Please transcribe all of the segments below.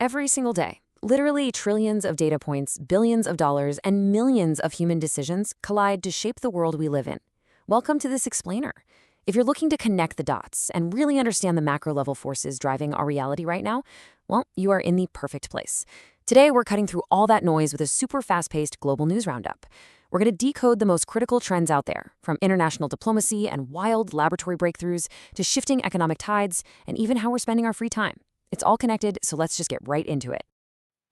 Every single day, literally trillions of data points, billions of dollars, and millions of human decisions collide to shape the world we live in. Welcome to this explainer. If you're looking to connect the dots and really understand the macro-level forces driving our reality right now, well, you are in the perfect place. Today, we're cutting through all that noise with a super fast-paced global news roundup. We're going to decode the most critical trends out there, from international diplomacy and wild laboratory breakthroughs to shifting economic tides and even how we're spending our free time. It's all connected, so let's just get right into it.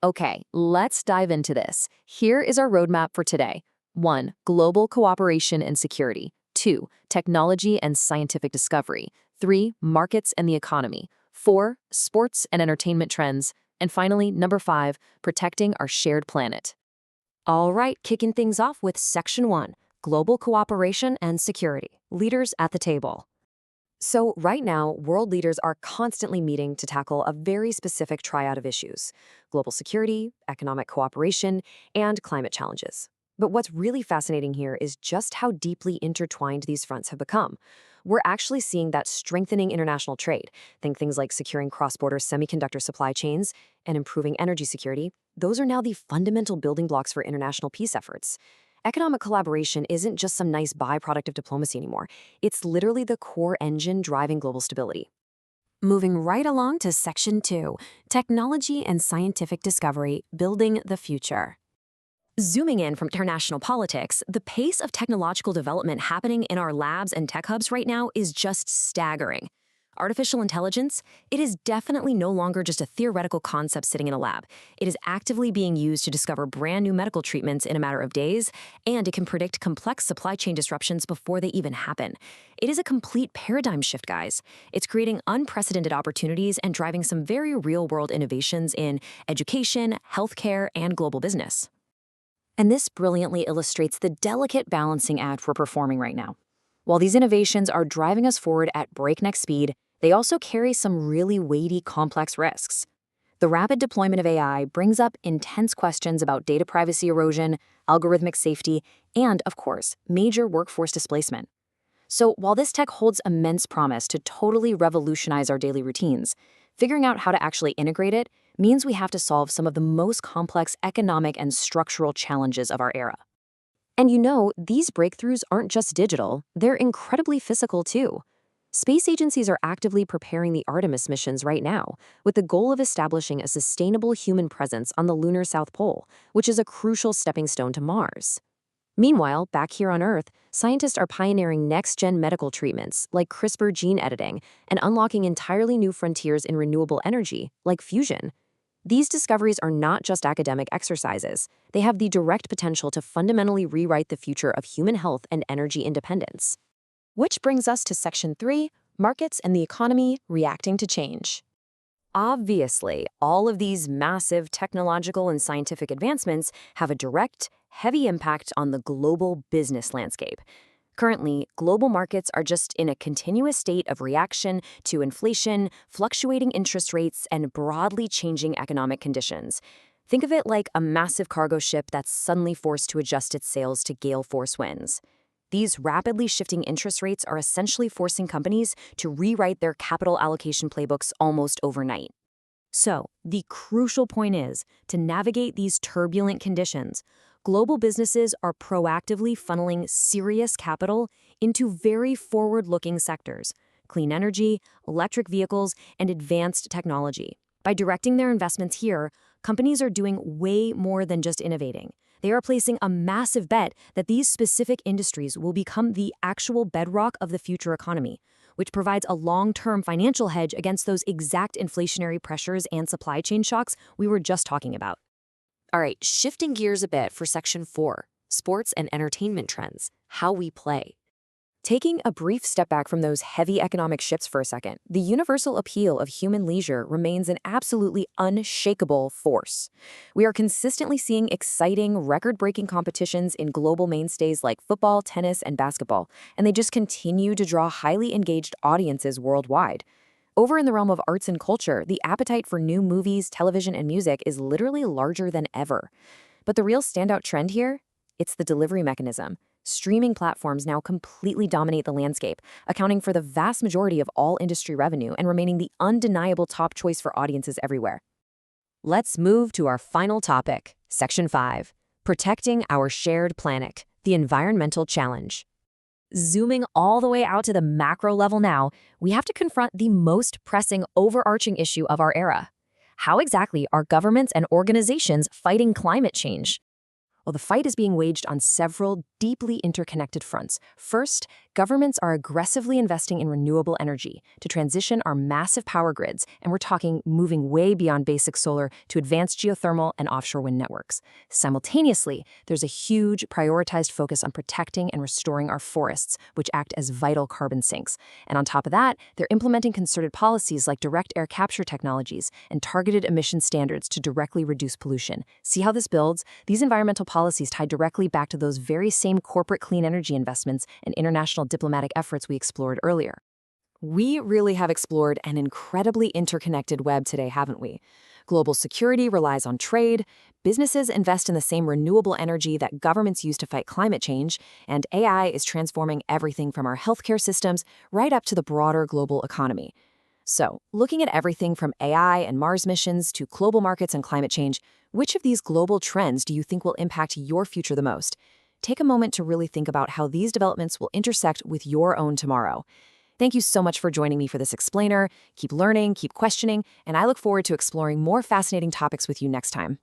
Okay, let's dive into this. Here is our roadmap for today. 1. Global cooperation and security. 2. Technology and scientific discovery. 3. Markets and the economy. 4. Sports and entertainment trends. And finally, number 5, protecting our shared planet. All right, kicking things off with Section 1, Global Cooperation and Security, Leaders at the Table. So right now, world leaders are constantly meeting to tackle a very specific triad of issues: global security, economic cooperation, and climate challenges. But what's really fascinating here is just how deeply intertwined these fronts have become. We're actually seeing that strengthening international trade. Think things like securing cross-border semiconductor supply chains and improving energy security. Those are now the fundamental building blocks for international peace efforts. Economic collaboration isn't just some nice byproduct of diplomacy anymore. It's literally the core engine driving global stability. Moving right along to Section 2, Technology and Scientific Discovery, Building the Future. Zooming in from international politics, the pace of technological development happening in our labs and tech hubs right now is just staggering. Artificial intelligence, it is definitely no longer just a theoretical concept sitting in a lab. It is actively being used to discover brand new medical treatments in a matter of days, and it can predict complex supply chain disruptions before they even happen. It is a complete paradigm shift, guys. It's creating unprecedented opportunities and driving some very real-world innovations in education, healthcare, and global business. And this brilliantly illustrates the delicate balancing act we're performing right now. While these innovations are driving us forward at breakneck speed, they also carry some really weighty, complex risks. The rapid deployment of AI brings up intense questions about data privacy erosion, algorithmic safety, and, of course, major workforce displacement. So while this tech holds immense promise to totally revolutionize our daily routines, figuring out how to actually integrate it means we have to solve some of the most complex economic and structural challenges of our era. And you know, these breakthroughs aren't just digital, they're incredibly physical too. Space agencies are actively preparing the Artemis missions right now, with the goal of establishing a sustainable human presence on the lunar South Pole, which is a crucial stepping stone to Mars. Meanwhile, back here on Earth, scientists are pioneering next-gen medical treatments like CRISPR gene editing and unlocking entirely new frontiers in renewable energy, like fusion. These discoveries are not just academic exercises. They have the direct potential to fundamentally rewrite the future of human health and energy independence. Which brings us to Section 3, Markets and the Economy Reacting to Change. Obviously, all of these massive technological and scientific advancements have a direct, heavy impact on the global business landscape. Currently, global markets are just in a continuous state of reaction to inflation, fluctuating interest rates, and broadly changing economic conditions. Think of it like a massive cargo ship that's suddenly forced to adjust its sails to gale force winds. These rapidly shifting interest rates are essentially forcing companies to rewrite their capital allocation playbooks almost overnight. So, the crucial point is, to navigate these turbulent conditions, global businesses are proactively funneling serious capital into very forward-looking sectors: clean energy, electric vehicles, and advanced technology. By directing their investments here, companies are doing way more than just innovating. They are placing a massive bet that these specific industries will become the actual bedrock of the future economy, which provides a long-term financial hedge against those exact inflationary pressures and supply chain shocks we were just talking about. All right, shifting gears a bit for Section 4, Sports and Entertainment Trends, How We Play. Taking a brief step back from those heavy economic shifts for a second, the universal appeal of human leisure remains an absolutely unshakable force. We are consistently seeing exciting, record-breaking competitions in global mainstays like football, tennis, and basketball, and they just continue to draw highly engaged audiences worldwide. Over in the realm of arts and culture, the appetite for new movies, television, and music is literally larger than ever. But the real standout trend here? It's the delivery mechanism. Streaming platforms now completely dominate the landscape, accounting for the vast majority of all industry revenue and remaining the undeniable top choice for audiences everywhere. Let's move to our final topic, Section 5, Protecting Our Shared Planet, the Environmental Challenge. Zooming all the way out to the macro level now, we have to confront the most pressing overarching issue of our era. How exactly are governments and organizations fighting climate change? Well, the fight is being waged on several deeply interconnected fronts. First, governments are aggressively investing in renewable energy to transition our massive power grids, and we're talking moving way beyond basic solar to advanced geothermal and offshore wind networks. Simultaneously, there's a huge prioritized focus on protecting and restoring our forests, which act as vital carbon sinks. And on top of that, they're implementing concerted policies like direct air capture technologies and targeted emission standards to directly reduce pollution. See how this builds? These environmental policies tie directly back to those very same corporate clean energy investments and international diplomatic efforts we explored earlier. We really have explored an incredibly interconnected web today, haven't we? Global security relies on trade, businesses invest in the same renewable energy that governments use to fight climate change, and AI is transforming everything from our healthcare systems right up to the broader global economy. So, looking at everything from AI and Mars missions to global markets and climate change, which of these global trends do you think will impact your future the most? Take a moment to really think about how these developments will intersect with your own tomorrow. Thank you so much for joining me for this explainer. Keep learning, keep questioning, and I look forward to exploring more fascinating topics with you next time.